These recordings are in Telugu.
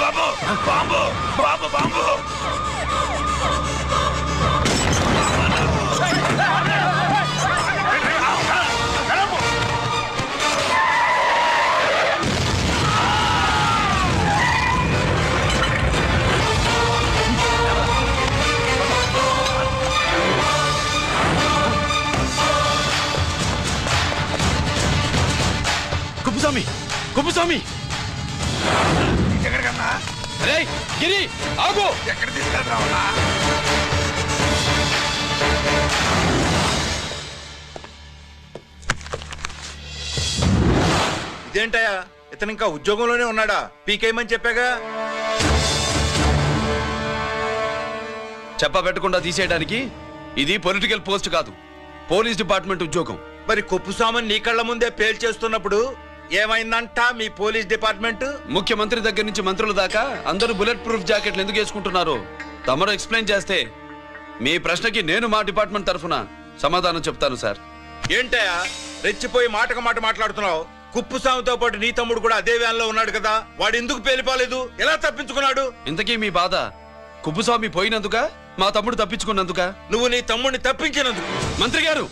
బాబు బాంబు బాబు బాంబు కుప్పస్వామి కుప్పస్వామి ఎక్కడికన్నా రే గిరి ఆగు ఎక్కడ తీసుకెళ్తావున్నా ఇదేంటయ్యా ఇతను ఇంకా ఉద్యోగంలోనే ఉన్నాడా పీకేయమని చెప్పాగా చెప్ప పెట్టకుండా తీసేయడానికి ఇది పొలిటికల్ పోస్ట్ కాదు పోలీస్ డిపార్ట్మెంట్ ఉద్యోగం. మరి కుప్పుస్వామిని నీ కళ్ళ ముందే పేల్చేస్తున్నప్పుడు ఏమైందంట మీ పోలీస్ డిపార్ట్మెంట్? ముఖ్యమంత్రి దగ్గర నుంచి మంత్రుల దాకా అందరూ బుల్లెట్ ప్రూఫ్ జాకెట్లు ఎందుకు వేసుకుంటున్నారు తమరు ఎక్స్ప్లెయిన్ చేస్తే మీ ప్రశ్నకి నేను మా డిపార్ట్మెంట్ తరఫున సమాధానం చెప్తాను సార్. ఏంటయ్యా రెచ్చిపోయి మాటకు మాట మాట్లాడుతున్నావు? కుప్పుస్వామితో పాటు నీ తమ్ముడు కూడా అదే వ్యాన్ లో ఉన్నాడు కదా, వాడు ఎందుకు పేలిపోలేదు? ఎలా తప్పించుకున్నాడు? ఇంతకీ మీ బాధ కుప్పుస్వామి పోయినందుక మా తమ్ముడు తప్పించుకున్నందుక? నువ్వు నీ తమ్ముడిని తప్పించినందుకు. మంత్రి గారు,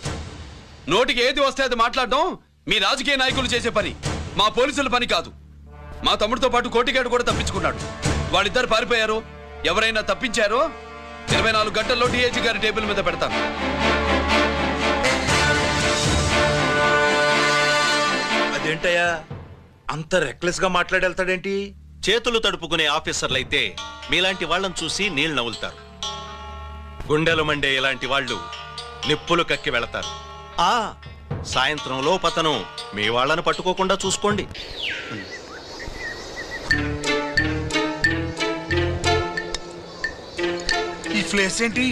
నోటికి ఏది వస్తే అది మాట్లాడడం మీ రాజకీయ నాయకులు చేసే పని, మా పోలీసుల పని కాదు. మా తమ్ముడితో పాటు కోటిగాడు కూడా తప్పించుకున్నాడు. వాళ్ళిద్దరు పారిపోయారు. ఎవరైనా తప్పించారో 24 గంటల్లో డిఐజీ గారి టేబుల్ మీద పెడతాను. అదేంటయ్యా అంత రెక్లెస్ గా మాట్లాడేళ్తాడేంటి? చేతులు తడుపుకునే ఆఫీసర్లైతే మీలాంటి వాళ్ళని చూసి నీళ్లు నవ్వులుతారు. గుండెలు మండే ఇలాంటి వాళ్ళు నిప్పులు కక్కి వెళతారు. సాయంత్రం లోపతను మీ వాళ్ళను పట్టుకోకుండా చూసుకోండి. ఈ ప్లేస్ ఏంటి?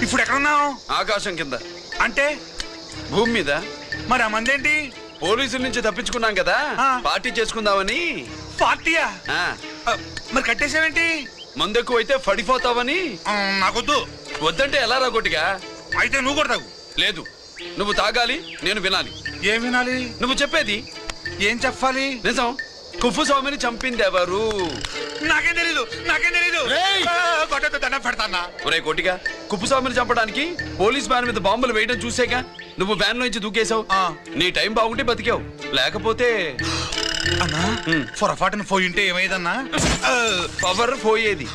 ఇప్పుడు ఎక్కడున్నావు? ఆకాశం కింద అంటే భూమి మీద. మరి ఆ మందేంటి? పోలీసుల నుంచి తప్పించుకున్నాం కదా, పార్టీ చేసుకుందామని. పార్టీయా? ఆ, మరి కట్టేసావేంటి? మందెక్కువ అయితే పడిపోతావని. నాకొద్దు. వద్దంటే ఎలా రాగొట్టిగా? అయితే నువ్వు కూడా తాగు. లేదు, నువ్వు తాగాలి, నేను వినాలి. ఏం వినాలి? నువ్వు చెప్పేది. ఏం చెప్పాలి? నిజం. కుప్పస్వామిని చంపింది ఎవరు? నాకేం తెలీదు, నాకేం తెలీదు. కొట్టద్దు, దండం పెడతానా? ఒరే కోటిగా, కుప్పస్వామిని చంపడానికి పోలీస్ వ్యాన్ మీద బాంబులు వేయడం చూసేగా నువ్వు వ్యాన్ నుంచి దూకేశావు. నీ టైం బాగుంటే బతికావు, లేకపోతే అన్నా పొరపాటున పోయింటే ఏమైందన్నా? పవర్ పోయేది.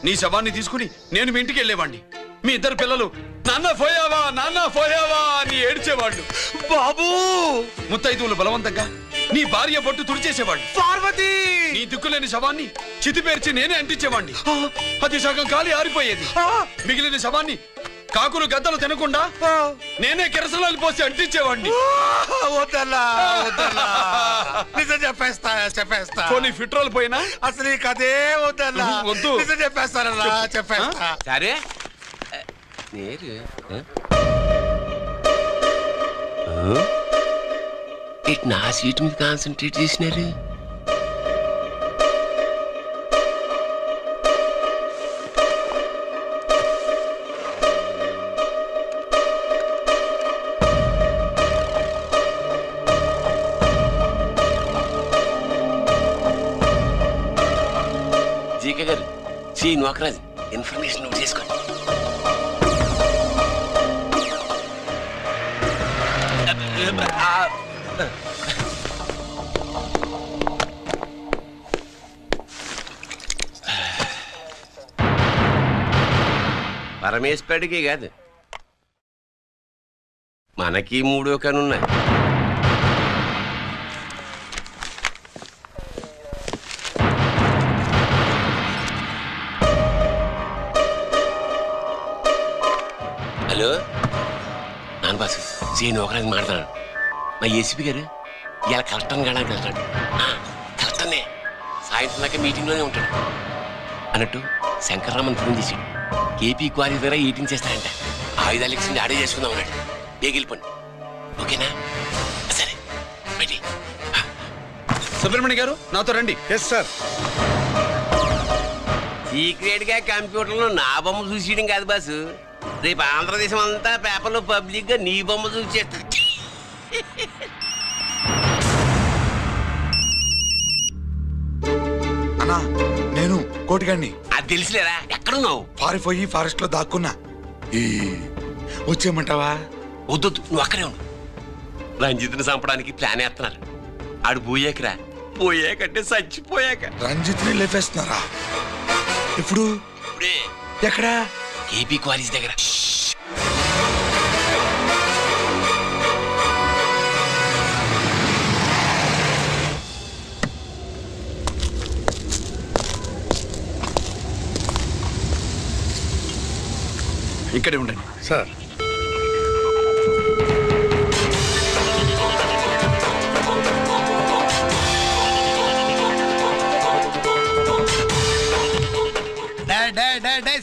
నీ శవాన్ని తీసుకుని నేను మీ ఇంటికి వెళ్ళేవాడిని. మీ ఇద్దరు పిల్లలు నాన్న పోయావా నాన్న పోయావా అని ఏడ్చేవాళ్ళు. బాబు ముత్తైదువులు బలవంతంగా నీ భార్య బొట్టు తుడిచేసేవాళ్ళు. పార్వతి నీ దిక్కులేని శవాన్ని చితిపేర్చి నేనే అంటించేవాడిని. అది సగం కాలి ఆరిపోయేది. మిగిలిన శవాన్ని కాకులు గద్దలు తినకుండా నేనే కిరసనాలు పోసి అంటించేవాడిని. వద్దల్లా వద్దల్లా, నిజం చెప్పేస్తా. కొన్ని ఫిట్రోల్ పోయినా అసలు ఈ కథే వద్దల్లా. వద్దు. నిజం చెప్పేస్తానన్నా, చెప్పేస్తా. సరే నేరు ఇటు నా సీట్ మీద కాన్సన్ట్రేట్ చేసినారు. జీకే గారు, శ్రీ నోకరాజ్ ఇన్ఫర్మేషన్ నోట్ చేసుకోండి. పరమేశ్వరుడికి కాదు, మనకి 3 కనున్నాయి. హలో నాన్న బాసు, సీన్ ఒకరాజు మాట్లాడు. మా ఏసీపీ గారు ఇలా కలెక్టర్ని కాడానికి వెళ్తాడు. కలెక్టర్నే సాయంత్రం దాకా మీటింగ్లోనే ఉంటాడు. అన్నట్టు శంకర్రామన్ ఫోన్ చేశాడు. కేపీ క్వారీ ద్వారా ఈటింగ్ చేస్తాడంట. ఆయుధాలు ఎక్స్చేంజ్ ఆడే చేసుకుందాం అన్నాడు. బేగిలిపోండి, ఓకేనా? సరే బయటి. సుబ్రహ్మణ్య గారు నాతో రండి. Yes sir. సీక్రెట్ గా కంప్యూటర్లో నా బొమ్మ చూసేయడం కాదు బాసు, రేపు ఆంధ్రదేశం అంతా పేపర్లో పబ్లిక్ గా నీ బొమ్మ చూసేస్తా. అన్నా నేను కోటిగాడిని. అది తెలిసిలేరా, ఎక్కడున్నావు? పారిపోయి ఫారెస్ట్ లో దాక్కున్నా. వచ్చేయమంటావా? వద్దొద్దు, నువ్వు అక్కడే ఉండు. రంజిత్ని చంపడానికి ప్లాన్ వేస్తున్నారు. ఆడు పోయాకరా, పోయాకంటే చచ్చిపోయాక. రంజిత్ ని లేపేస్తున్నారా? ఇప్పుడు ఇప్పుడే ఎక్కడా? ఏపీ కాలేజ్ దగ్గర. ఇక్కడే ఉండండి సార్.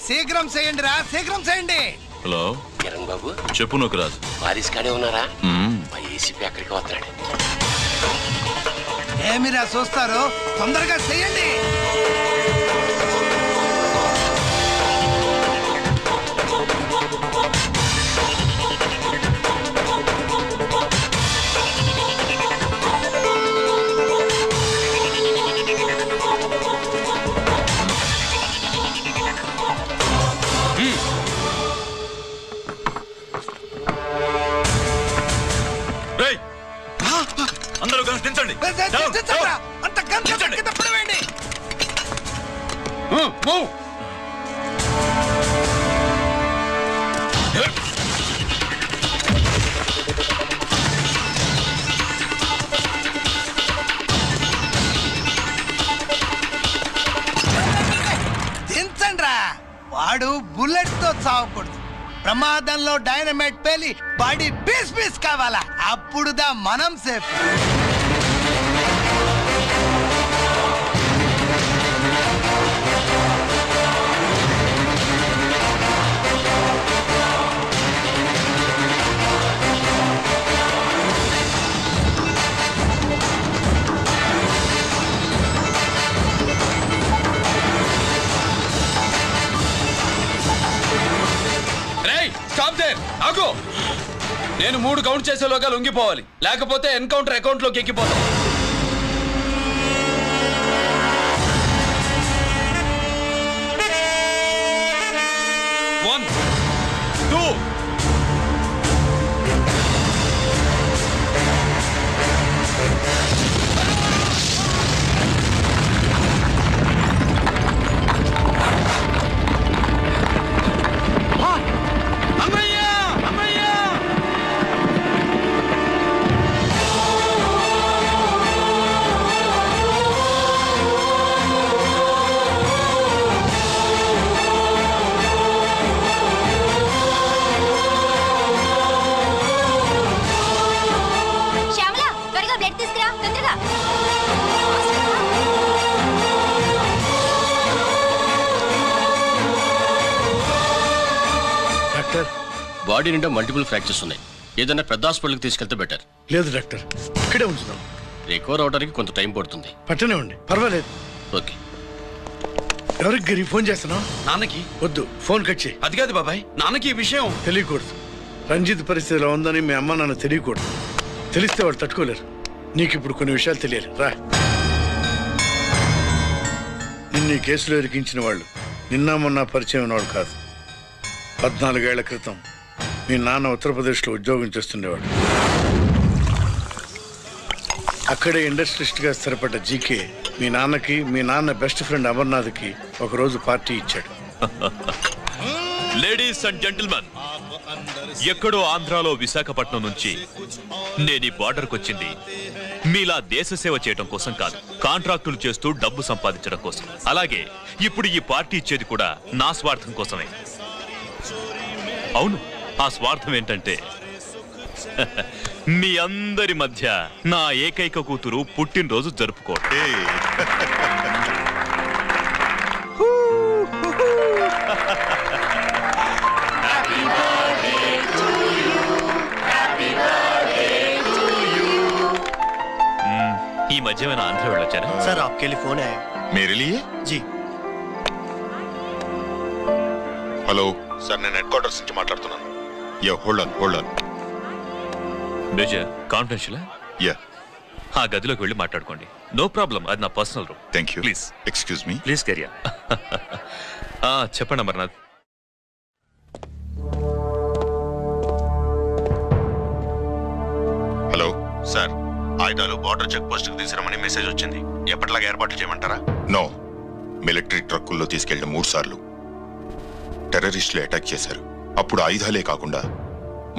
శీఘ్రం చేయండి రా, శీఘ్రం చేయండి. హలో కిరణ్ బాబు, చెప్పు నూకరాజు. వారిస్ కాడే ఉన్నారా? మా ఏసీపీ అక్కడికి వస్తున్నాడు. ఏమిరా చూస్తారు, తొందరగా చేయండి. అందరూ కలిసి దించండి. అంత గంట కింద పడవేయండి. దించండి రా. వాడు బుల్లెట్ తో చావకూడదు. ప్రమాదంలో డైనమైట్ పేలి బాడీ పీస్ పీస్ కావాలా, అప్పుడుదా మనం సేఫ్. ఆగు! నేను 3 కౌంట్ చేసేలోగా లొంగిపోవాలి, లేకపోతే ఎన్కౌంటర్ అకౌంట్ లోకి ఎక్కిపోతాం. 1 2 బాడీ నిండా మల్టిపుల్ ఫ్రాక్చర్స్ ఉన్నాయి. ఏదైనా పెద్ద హాస్పిటల్కి తీసుకెళ్తే బెటర్. లేదు డాక్టర్, ఇక్కడే ఉంచుదాం. రికవర్ అవడానికి కొంత టైం పడుతుంది. పట్టనే ఉండి, పర్వాలేదు. ఓకే. ఎవరికి గరి ఫోన్ చేస్తున్నావు? నాన్నకి. వద్దు, ఫోన్ కట్ చేయి. అది కాదు బాబాయ్, నాన్నకి ఈ విషయం తెలియకూడదు. రంజిత్ పరిస్థితిలో ఉందని మీ అమ్మ నాన్న తెలియకూడదు. తెలిస్తే వాళ్ళు తట్టుకోలేరు. నీకు ఇప్పుడు కొన్ని విషయాలు తెలియాలి. రా. నిన్ను ఈ కేసులో ఇరికించిన వాళ్ళు నిన్న మొన్న పరిచయం ఉన్నవాడు కాదు. 14 ఏళ్ల క్రితం మీ నాన్న ఉత్తరప్రదేశ్లో ఉద్యోగం చేస్తుండేవాడు. అక్కడే ఇండస్ట్రియలిస్ట్గా స్థిరపడ్డ జీకే మీ నాన్నకి, మీ నాన్న బెస్ట్ ఫ్రెండ్ అమర్నాథ్కి ఒకరోజు పార్టీ ఇచ్చాడు. లేడీస్ అండ్ జెంటిల్మెన్, ఎక్కడో ఆంధ్రాలో విశాఖపట్నం నుంచి నేను ఈ బార్డర్కి వచ్చింది మీలా దేశ సేవ చేయడం కోసం కాదు, కాంట్రాక్టులు చేస్తూ డబ్బు సంపాదించడం కోసం. అలాగే ఇప్పుడు ఈ పార్టీ ఇచ్చేది కూడా నా స్వార్థం కోసమే. అవును, ఆ స్వార్థం ఏంటంటే మీ అందరి మధ్య నా ఏకైక కూతురు పుట్టినరోజు జరుపుకోవడం. ఈ మధ్య ఏమైనా ఆంధ్ర వెళ్ళొచ్చారా? सर आपके लिए फोन आया। मेरे लिए? जी హలో సార్, నేను హెడ్ క్వార్టర్స్ నుంచి మాట్లాడుతున్నాను. Yeah, hold on. Major, confidential? Yeah. ఆ గదిలోకి వెళ్ళి మాట్లాడుకోండి. నో ప్రాబ్లం, అది నా personal room. Thank you. Please excuse me. Please కెరియా. చెప్పండి అమర్నాథ్. హలో సార్, ఆయుధాలు బార్డర్ చెక్ పోస్ట్ కు తీసుకురమని మెసేజ్ వచ్చింది. ఎప్పటిలాగా ఏర్పాట్లు చేయమంటారా? నో. మిలిటరీ ట్రక్కుల్లో తీసుకెళ్లిన 3 సార్లు టెర్రరిస్టులు అటాక్ చేశారు. అప్పుడు ఆయుధాలే కాకుండా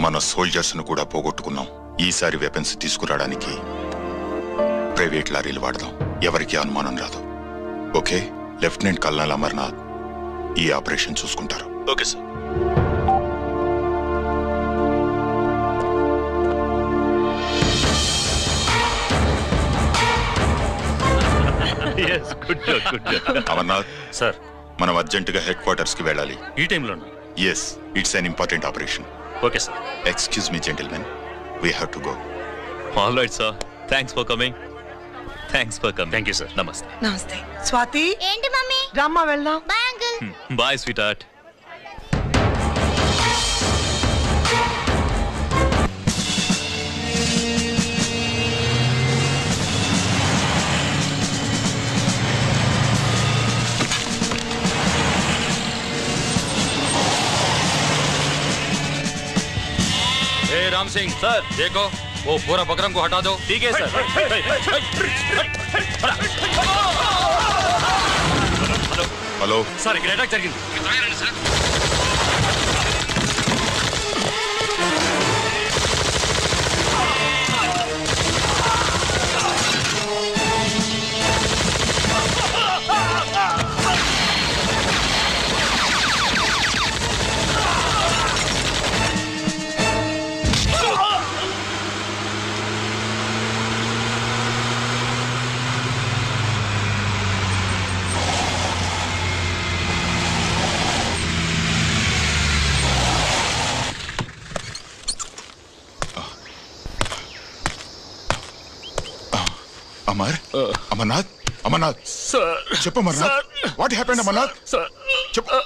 మన సోల్జర్స్ ను కూడా పోగొట్టుకున్నాం. ఈసారి వెపన్స్ తీసుకురావడానికి ప్రైవేట్ లారీలు వాడదాం. ఎవరికి అనుమానం రాదు. ఓకే? లెఫ్టినెంట్ కల్నల్ అమర్నాథ్ ఈ ఆపరేషన్ చూసుకుంటారు. Okay sir. అమర్నాథ్ సార్, మనం అర్జెంటుగా హెడ్ క్వార్టర్స్ కి వెళ్ళాలి. ఈ టైంలో yes, it's an important operation. Okay sir. Excuse me gentlemen, we have to go. All right sir, thanks for coming. Thank you sir. నమస్తే. నమస్తే. స్వాతి, ఏంటి మమ్మీ? రామ్మా వెళ్దాం. Bye uncle. Bye sweetheart. Ram Singh sir, देखो वो पूरा बकरम को हटा दो. ठीक है सर. హలో సార్, ఇక్కడ అటాక్ జరిగింది. అమర్నాథ్ చెప్పు. Amarnath, what happened? అమర్నాథ్ చెప్పు.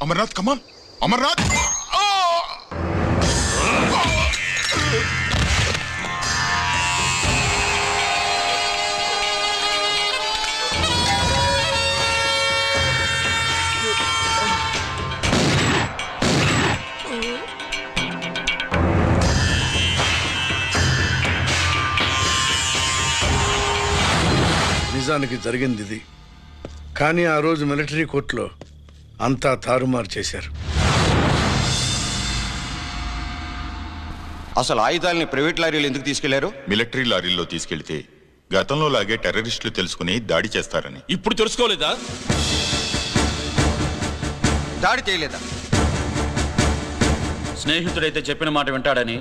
అమర్నాథ్ కమాన్. అమర్నాథ్ నిజానికి జరిగింది ఇది. కానీ ఆ రోజు మిలిటరీ కోర్టులో అంతా తారుమారు చేశారు. అసలు ఆయుధాలని ప్రైవేట్ లారీలు ఎందుకు తీసుకెళ్లారు? మిలిటరీ లారీల్లో తీసుకెళ్తే గతంలో లాగే టెర్రరిస్టులు తెలుసుకుని దాడి చేస్తారని. ఇప్పుడు తెలుసుకోలేదా? దాడి చేయలేదా? స్నేహితుడైతే చెప్పిన మాట వింటాడని,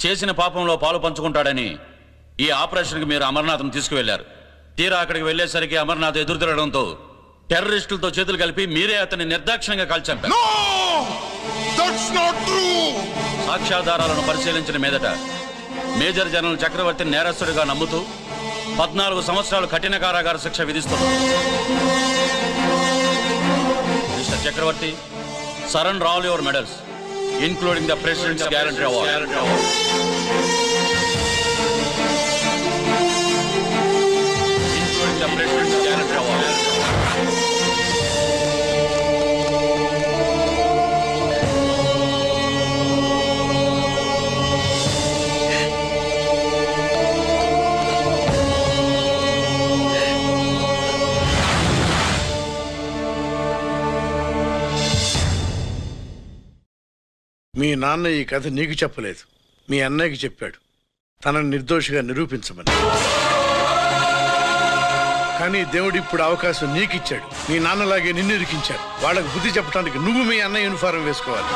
చేసిన పాపంలో పాలు పంచుకుంటాడని ఈ ఆపరేషన్కి మీరు అమర్నాథ్ను తీసుకువెళ్లారు. తీరా అక్కడికి వెళ్లేసరికి అమర్నాథ్ ఎదురు తిరగడంతో టెర్రరిస్టులతో చేతులు కలిపి మీరే అతన్ని నిర్దాక్షిణ్యంగా కాల్చంపారు. సాక్ష్యాధారాలను పరిశీలించిన మీదట మేజర్ జనరల్ చక్రవర్తిని నేరస్తుడిగా నమ్ముతూ 14 సంవత్సరాలు కఠిన కారాగార శిక్ష విధిస్తున్నారు. Mister Chakravarthy, surrender all your medals including the president's guarantee award. The President's Guarantee Award. మీ నాన్న ఈ కథ నీకు చెప్పలేదు, మీ అన్నయ్యకి చెప్పాడు, తనని నిర్దోషిగా నిరూపించమని. కానీ దేవుడు ఇప్పుడు అవకాశం నీకిచ్చాడు. మీ నాన్నలాగే నిన్ను ఇరికించాడు. వాళ్ళకు బుద్ధి చెప్పడానికి నువ్వు మీ అన్న యూనిఫారం వేసుకోవాలి.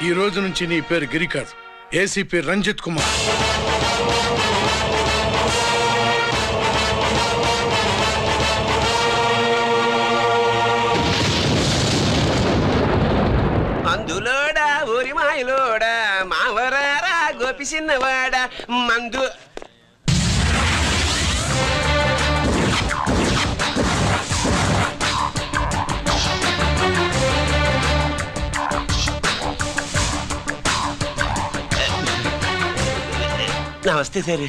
ఈ రోజు నుంచి నీ పేరు గిరి కాదు, ఏసీపీ రంజిత్ కుమార్. మందులోడా ఊరి మాయలోడా మావరారా గోపి చిన్నవాడా మందు. నమస్తే సార్.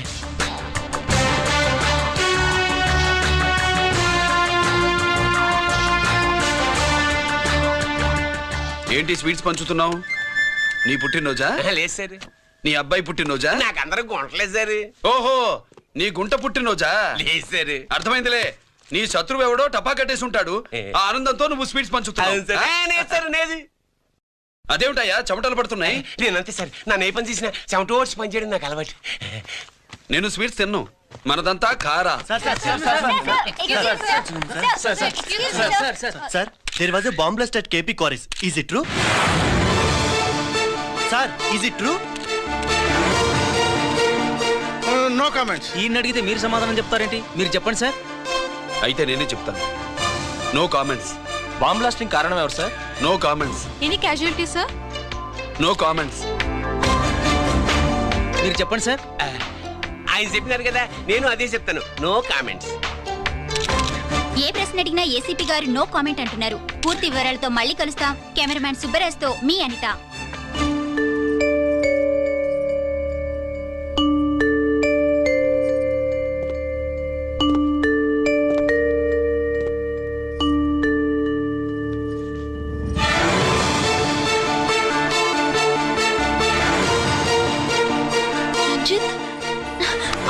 ఏంటి స్వీట్స్ పంచుతున్నావు? నీ పుట్టినరోజా? లేదు సార్. నీ అబ్బాయి పుట్టినరోజా? నాకు అందరూ గుంటలేదు సార్. ఓహో, నీ గుంట పుట్టినరోజా? లేదు సార్. అర్థమైందిలే. నీ శత్రువు ఎవడో టపా కట్టేసి ఉంటాడు. ఆ ఆనందంతో నువ్వు స్వీట్స్ పంచుతున్నావు. అదేమిటయ్యా చెమటలు పడుతున్నాయి? నేనంతే సార్. నన్ను ఏ పని చేసినా చెమట ఓడ్చి పని చేయడం నాకు అలవాటు. నేను స్వీట్స్ తిన్ను. మనదంతా కారా. Sir, there was a bomb blast at KP Quarries. Is it true? Sir, is it true? No comments. ఈయన అడిగితే మీరు సమాధానం చెప్తారేంటి? మీరు చెప్పండి సార్. అయితే నేనే చెప్తాను. No comments. బాంబ్ బ్లాస్టింగ్ కారణం ఎవరు sir? No comments. Any casualty sir? No comments. మీరు చెప్పండి సార్. ఆయన చెప్పినారు కదా, నేను అదే చెప్తాను. No comments. ఏ ప్రశ్న అడిగినా ఏసీపీ గారు నో కామెంట్ అంటున్నారు. పూర్తి వివరాలతో మళ్ళీ కలుస్తాం. కెమెరామ్యాన్ సుబ్బరాజ్తో మీ అనిత.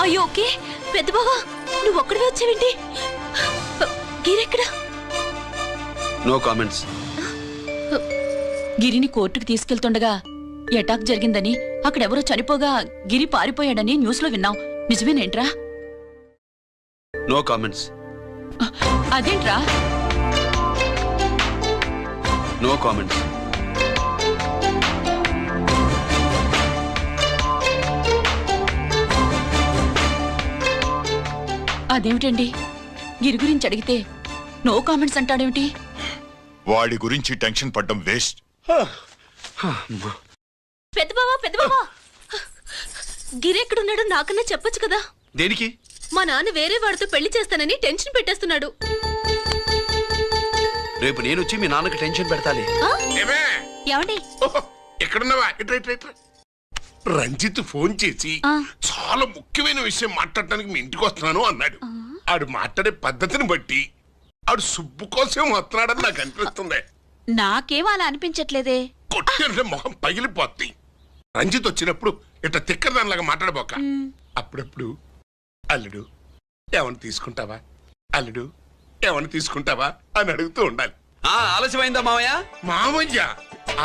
అయ్యో ఓకే. పెద్ద బావా, నువ్వు ఒక్కడివే వచ్చావేంటి? గిరెక్కడా? No comments. గిరిని కోర్టుకు తీసుకెళ్తుండగా అటాక్ జరిగిందని, అక్కడెవరో చనిపోగా గిరి పారిపోయాడని న్యూస్ లో విన్నాం. నిజమేనేంట్రా? No comments. అదేంట్రా? No comments. అదేమిటండి, గిరి గురించి అడిగితే నో కామెంట్స్ అంటాడేమిటి? వాడి గురించి టెన్షన్ పడ్డం వేస్ట్. పెద్ద బావా, గిరి ఎక్కడున్నాడో నాకన్నా చెప్పొచ్చు కదా. దేనికి? మా నాన్న వేరే వాడితో పెళ్లి చేస్తానని టెన్షన్ పెట్టేస్తున్నాడు. రేపు నేను వచ్చి మీ నాన్నకి టెన్షన్ పెడతాలే. ఏమండి? ఎక్కడున్నావా? రంజిత్ ఫోన్ చేసి చాలా ముఖ్యమైన విషయం మాట్లాడటానికి మీ ఇంటికి వస్తున్నాను అన్నాడు. ఆడు మాట్లాడే పద్ధతిని బట్టి ఆడు సుబ్బు కోసం వస్తున్నాడని నాకు అనిపిస్తుంది. నాకేం అలా అనిపించట్లేదే. కొట్టిన మొహం పగిలిపోద్ది. రంజిత్ వచ్చినప్పుడు ఇట్లా తిక్కదానిలాగా మాట్లాడబోక. అప్పుడప్పుడు అల్లుడు ఏమన్నా తీసుకుంటావా, అల్లుడు ఏమన్నా తీసుకుంటావా అని అడుగుతూ ఉండాలి. ఆలస్యమైందా మామయ్య? మామయ్య?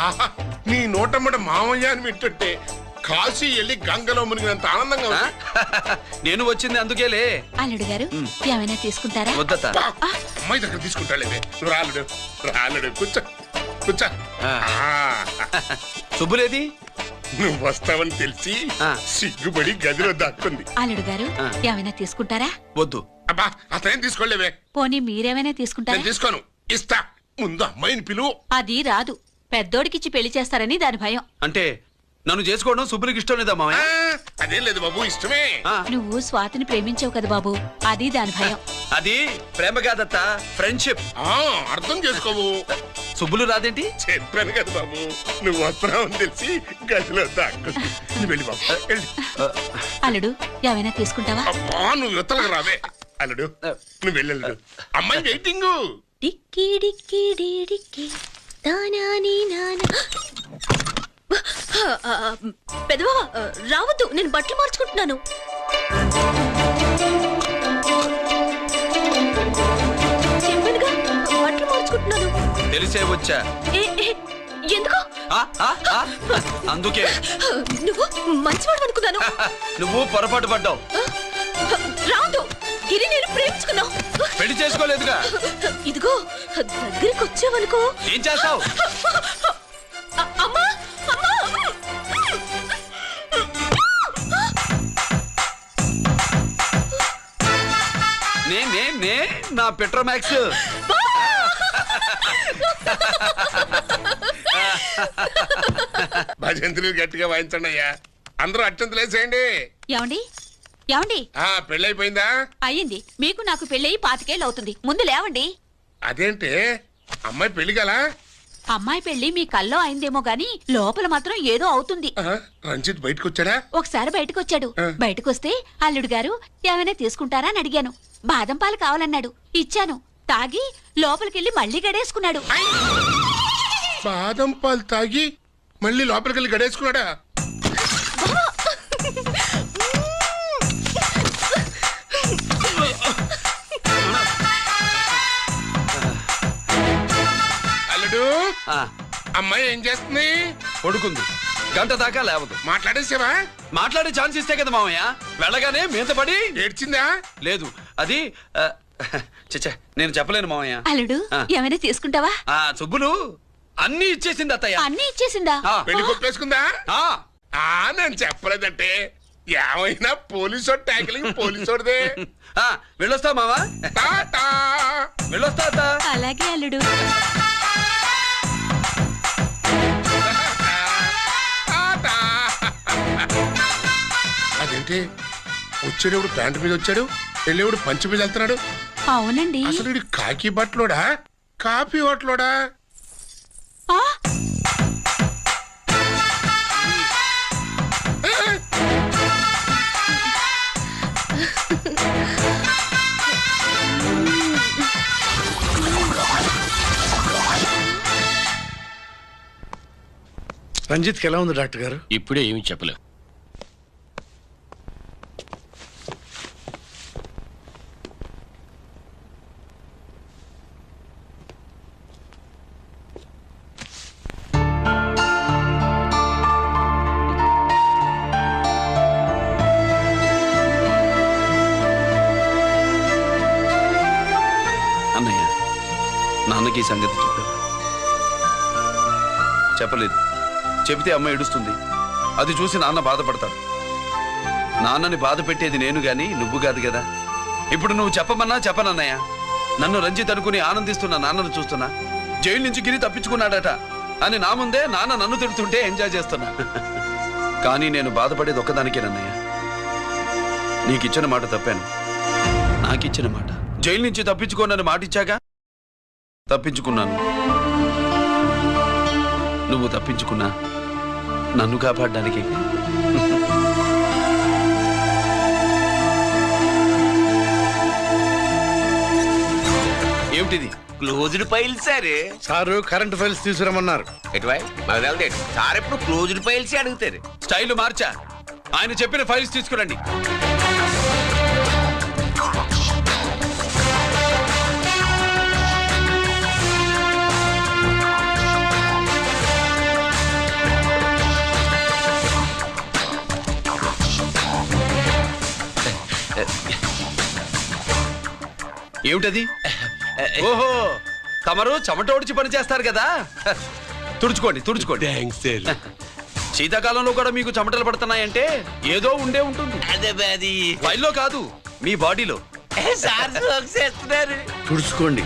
ఆహా, నీ నోటమ్మట మామయ్య అని వింటుంటే కాశీ వెళ్ళి గంగలో మునిగినంత ఆనందంగా ఉంది. నేను వచ్చింది అందుకేలే. అల్లుడు గారు ఏమైనా తీసుకుంటారా? వద్దత. అమ్మాయి దగ్గర తీసుకుంటాలేవే. నువ్వు రాలుడు రాలుడు కూర్చో కూర్చో. శుభ్రేది? నువ్వు వస్తావని తెలిసి సిగ్గుపడి గదిలో దాక్కుంది. అల్లుడు గారు ఏమైనా తీసుకుంటారా? వద్దు. అబ్బా, అతనేం తీసుకోలేవే. పోనీ మీరేమైనా తీసుకుంటారా? నేను తీసుకోను, ఇస్తా. ముందు అమ్మాయిని పిలువు. అది రాదు. పెద్దోడికిచ్చి పెళ్లి చేస్తారని దాని భయం. అంటే నన్ను చేసుకోవడం శుభ్రికి ఇష్టం లేదా మామయ్య? అదేం లేదు బాబు, ఇష్టమే. నువ్వు స్వాతిని ప్రేమించావు కదా బాబు, అది దాని భయం. అది ప్రేమ కాదత్త, ఫ్రెండ్షిప్. అర్థం చేసుకోవు. సుబ్బులు రాదేంటి? చెప్పాను కదా బాబు, నువ్వు వస్తున్నావు అని తెలిసి గదిలో దాక్కు. నువ్వు వెళ్ళి బాబు వెళ్ళి. అల్లుడు ఏమైనా తీసుకుంటావా? అబ్బా, నువ్వు యువతలకు రావే. అల్లుడు నువ్వు వెళ్ళడు. అమ్మాయి వెయిటింగ్. డిక్కి డిక్కి డిక్కి దానాని నానా. పెద్దవా రావద్దు, నేను బట్టలు మార్చుకుంటున్నాను. చెప్పానుగా బట్టలు మార్చుకుంటున్నాను. తెలిసే వచ్చా. ఎందుకు? అందుకే. నువ్వు మంచివాడు అనుకున్నాను. నువ్వు పొరపాటు పడ్డావు. రావద్దు, గిరి నేను ప్రేమించుకున్నావు. పెళ్లి చేసుకోలేదుగా. ఇదిగో దగ్గరికి వచ్చావనుకో. ఏం చేస్తావు? అమ్మా అమ్మా. నే నా పెట్రోమాక్స్. భజంతులు గట్టిగా వాయించండి అయ్యా. అందరూ అత్యంతలు వేసేయండి. ఏమండి ఏమండి? పెళ్ళైపోయిందా? అయ్యింది. మీకు నాకు పెళ్ళయి 25 ఏళ్ళు అవుతుంది. ముందు లేవండి. అదేంటే అమ్మాయి పెళ్లి గల? అమ్మాయి పెళ్లి మీ కల్లో అయిందేమో గాని లోపల మాత్రం ఏదో అవుతుంది. రంజిత్ బయటకు వచ్చాడా? ఒకసారి బయటకొచ్చాడు. బయటకొస్తే అల్లుడు గారు ఏమైనా తీసుకుంటారా అని అడిగాను. బాదం పాలు కావాలన్నాడు. ఇచ్చాను. తాగి లోపలికెళ్ళి మళ్ళీ గడేసుకున్నాడు. బాదం పాలు తాగి మళ్ళీ లోపలికెళ్ళి గడేసుకున్నాడా? అల్లుడు, అమ్మాయి ఏం చేస్తుంది? పడుకుంది. గంట దాకా లేవదు. మాట్లాడేసావా? మాట్లాడే ఛాన్స్ ఇస్తే కదా మామయ్య. వెళ్ళగానే మీద పడి ఏడ్చిందా? లేదు, అది చచ్చా నేను చెప్పలేను మామయ్య. అల్లుడు ఏమైనా తీసుకుంటావా? సుబ్బులు అన్ని ఇచ్చేసింది అత్తయ్య. అన్ని ఇచ్చేసిందా? పెళ్లి కొప్పేసుకుందా? నేను చెప్పలేదంటే ఏమైనా పోలీసు ట్యాకిలింగ్ పోలీసోడిదే. వెళ్ళొస్తా మావా. వెళ్ళొస్తా అత్త. అలాగే అల్లుడు. అదేంటి వచ్చేటప్పుడు ప్యాంటు మీద వచ్చాడు, వెళ్ళేవాడు పంచి మీద వెళ్తున్నాడు? అవునండి. అసలు కాకి బట్టలోడా కాఫీ హోటలోడా? రంజిత్కి ఎలా ఉంది డాక్టర్ గారు? ఇప్పుడే ఏమి చెప్పలేం. అన్నయ్య, నాన్నకి ఈ సంగతి చెప్పావా? చెప్పలేదు. చెబితే అమ్మ ఏడుస్తుంది. అది చూసి నాన్న బాధపడతాడు. నాన్నని బాధ పెట్టేది నేను గాని నువ్వు కాదు కదా. ఇప్పుడు నువ్వు చెప్పమన్నా చెప్పనన్నయ్య. నన్ను రంజిత్ అనుకుని ఆనందిస్తున్న నాన్నను చూస్తున్నా. జైలు నుంచి గిరి తప్పించుకున్నాడట అని నా ముందే నాన్న నన్ను తిడుతుంటే ఎంజాయ్ చేస్తున్నా. కానీ నేను బాధపడేది ఒక్కదానికేనన్నయ్య. నీకిచ్చిన మాట తప్పాను. నాకిచ్చిన మాట. జైలు నుంచి తప్పించుకోనని మాట ఇచ్చాగా తప్పించుకున్నాను. నువ్వు తప్పించుకున్నా నన్ను కాపాడడానికి. ఏమిటిది? Closed files sir current files తీసుకురమ్మన్నారు. ఎటువై మాకు తెలదేడు. సార్ ఎప్పుడు క్లోజ్డ్ ఫైల్స్ అడుగుతారు. స్టైల్ మార్చా. ఆయన చెప్పిన ఫైల్స్ తీసుకురండి. ఏమిటది? ఓహో, తమరు చెమట ఓడిచి పని చేస్తారు కదా. తుడుచుకోండి తుడుచుకోండి. శీతాకాలంలో కూడా మీకు చెమటలు పడుతున్నాయంటే ఏదో ఉండే ఉంటుంది. ఫైల్లో కాదు, మీ బాడీలో. తుడుచుకోండి.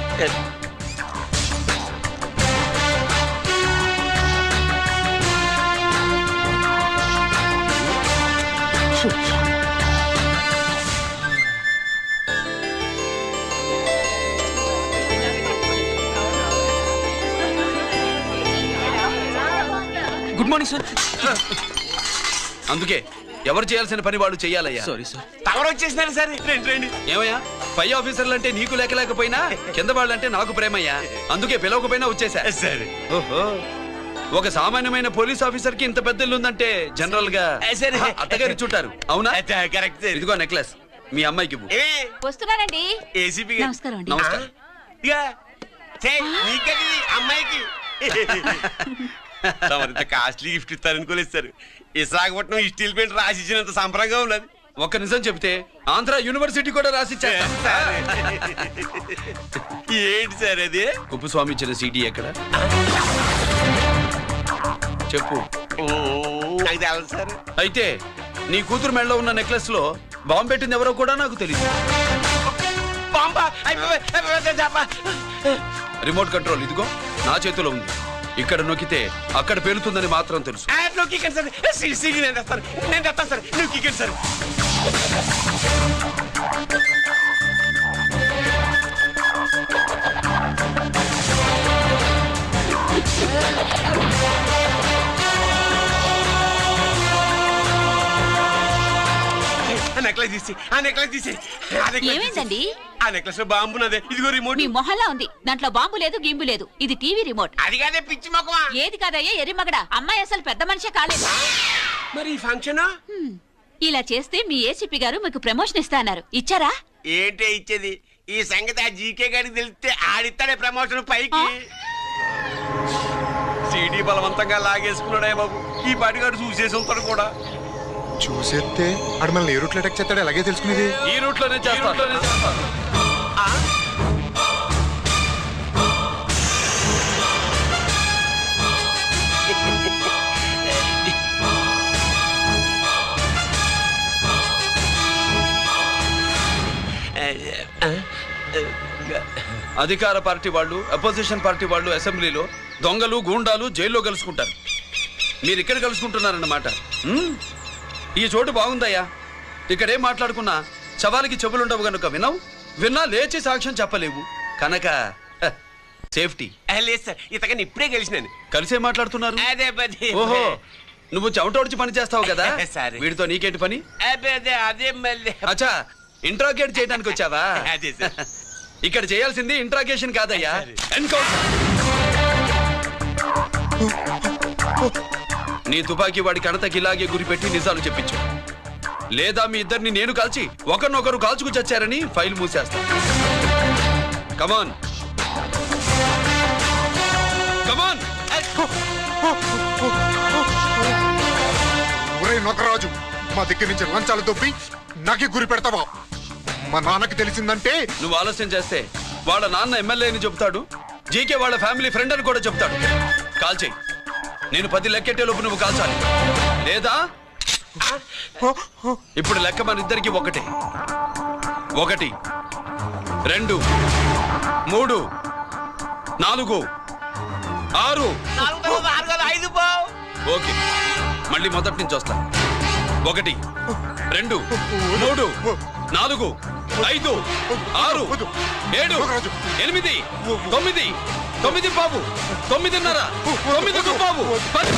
Good morning sir. అందుకే ఎవరు చేయాల్సిన పని వాళ్ళు చెయ్యాలయ్యా. Sorry sir. తమరు వచ్చేసినారు సార్. రండి. ఏమయ్యా, పై ఆఫీసర్లు అంటే నీకు లేకపోయినా కింద వాళ్ళంటే నాకు ప్రేమయ్యా. అందుకే పిలవకపోయినా వచ్చేసా. సరే. ఓహో, ఒక సామాన్యమైన పోలీస్ ఆఫీసర్ కి ఇంత పెద్ద ఇల్లు ఉందంటే జనరల్ గా అత్తగారు ఇచ్చుంటారు. అవునా? కరెక్ట్. ఇదిగో నెక్లెస్ మీ అమ్మాయికి ఇవ్వు. వస్తున్నానండి. ఏసీపీ నమస్కారం అండి. నమస్కారం. అమ్మాయికి కాస్ట్లీ గిఫ్ట్ ఇస్తారనుకోలేదు సార్. విశాఖపట్నం స్టీల్ పెయింట్ రాసిచ్చినంత సంబరంగా ఉన్నది. ఒక్క నిజం చెప్తే ఆంధ్ర యూనివర్సిటీ కూడా రాసిచ్చా. ఏంటి సార్ అది? కుప్పస్వామి ఇచ్చిన సీడీ ఎక్కడ చెప్పు. నాకు తెలదు సార్. అయితే నీ కూతురు మెడలో ఉన్న నెక్లెస్ లో బాంబు పెట్టింది ఎవరో కూడా నాకు తెలియదు. రిమోట్ కంట్రోల్ ఇదిగో నా చేతిలో ఉంది. ఇక్కడ నొక్కితే అక్కడ పేలుతుందని మాత్రం తెలుసు. నేను తెస్తాను సార్. నువ్వు సార్. నెక్లెస్ తీసి ఆ నెక్లెస్ తీసి ఏమైందండి? ఆ నెక్లెస్ లో బాంబు ఉన్నదే ఇదిగో రిమోట్ మీ మొహల్లా ఉంది. దాంట్లో బాంబు లేదు, గింబు లేదు. ఇది టీవీ రిమోట్. అది కాదే పిచ్చి మొక్కమా. ఏది కాదయ్యా ఎర్రిమగడ. అమ్మాయి అసలు పెద్ద మనిషే కాలేదు. మరి ఈ ఫంక్షన్ ఇలా చేస్తే మీ ఏసీపీ గారు మీకు ప్రమోషన్ ఇస్తా అన్నారు. ఇచ్చారా? ఏంటే ఇచ్చేది? ఈ సంగతి ఆ జీకే గారికి తెలిస్తే ఆడిస్తాడే ప్రమోషన్ పైకి. సీడీ బలవంతంగా లాగేసుకున్నాడే బాబు. ఈ పాటిగాడు చూసేసి ఉంటాడు కూడా. చూసేస్తే అడు మనల్ని ఏ రూట్లో అటాక్ చేస్తాడు ఎలాగే తెలుసుకునేది. ఈ రూట్ లోనే చేస్తాను. అధికార పార్టీ వాళ్ళు, అపోజిషన్ పార్టీ వాళ్ళు అసెంబ్లీలో, దొంగలు గూండాలు జైల్లో కలుసుకుంటారు. మీరు ఇక్కడ కలుసుకుంటున్నారన్నమాట. ఈ చోటు బాగుందయ్యా. ఇక్కడేం మాట్లాడుకున్నా శవాలకి చెవులుండవు గనుక విన్నా లేచి సాక్ష్యం చెప్పలేవు కనుక సేఫ్టీ. లేదు సార్, ఇతగాని ఇప్పుడే కలిసినాను. కలిసే మాట్లాడుతున్నారు. అదే పది. ఓహో, నువ్వు చెమటోడ్చి పని చేస్తావు కదా. సరే. వీడితో నీకేంటి పని? అదే మళ్ళీ. అచ్చా, ఇంట్రాగేట్ చేయడానికి వచ్చావా? అదే సార్. ఇక్కడ చేయాల్సింది ఇంట్రాగేషన్ కాదయ్యా, ఎన్కౌంటర్. నీ తుపాకీ వాడి కణతకి ఇలాగే గురిపెట్టి నిజాలు చెప్పించు. లేదా మీ ఇద్దరిని నేను కాల్చి ఒకరినొకరు కాల్చుకు చచ్చారని ఫైల్ మూసేస్తా. కమాన్ కమాన్. ఒరే నొకరాజు, మా దగ్గర నుంచి లంచాలు దొబ్బి నాకే గురి పెడతావా? మా నాన్నకి తెలిసిందంటే నువ్వు ఆలస్యం చేస్తే వాళ్ళ నాన్న ఎమ్మెల్యే అని చెప్తాడు, జీకే వాళ్ళ ఫ్యామిలీ ఫ్రెండ్ అని కూడా చెప్తాడు. కాల్చేయి. నేను 10 లెక్కెట్టే లోపు నువ్వు కాల్చాలి. లేదా ఇప్పుడు లెక్క మన ఇద్దరికి ఒకటే. 1 2 3 4 6. ఓకే, మళ్ళీ మొదటి నుంచి వస్తా. 1 2 3 4 5 6 7 8 9 9 బాబు 9:30 9 బాబు 10.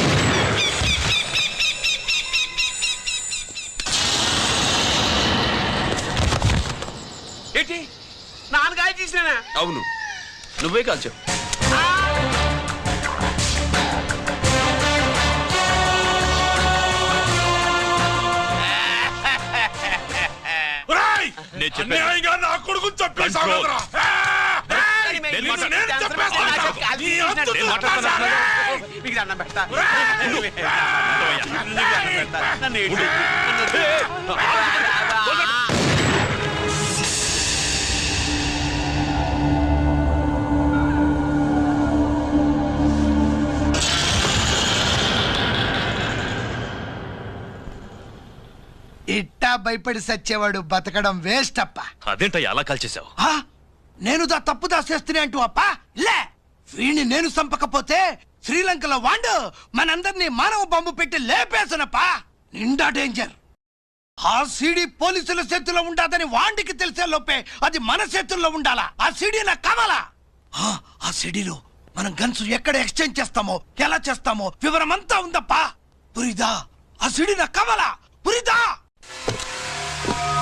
ఏంటి నాన్నగాయ తీసినా? అవును, నువ్వే కాల్చావు. నా కొడుకు చంపేశావురా. మీకు దండం పెడతా. ఇట్టా భయపడి సచ్చేవాడు బతకడం వేస్ట్ అప్ప. అదేంటయ్యా అలా కాల్చేశావు? నేను తప్పు దాచేస్తున్నా అంటూ అప్ప లే. వీణ్ణి నేను చంపకపోతే శ్రీలంకలో వాండు మనందరినీ మానవ బాంబు పెట్టి లేపేసనప్పా. నిండా డేంజర్. ఆ సీడీ పోలీసుల చేతుల్లో ఉండాదని వాండికి తెలిసే లోపే అది మన చేతుల్లో ఉండాలా. ఆ సీడీ నాకు కావాలా. ఆ సీడీలో మనం గన్స్ ఎక్కడ ఎక్స్చేంజ్ చేస్తామో, ఎలా చేస్తామో వివరం అంతా ఉందప్పా. పురిదా, ఆ సీడీ నాకు కావాలా. పురిదా.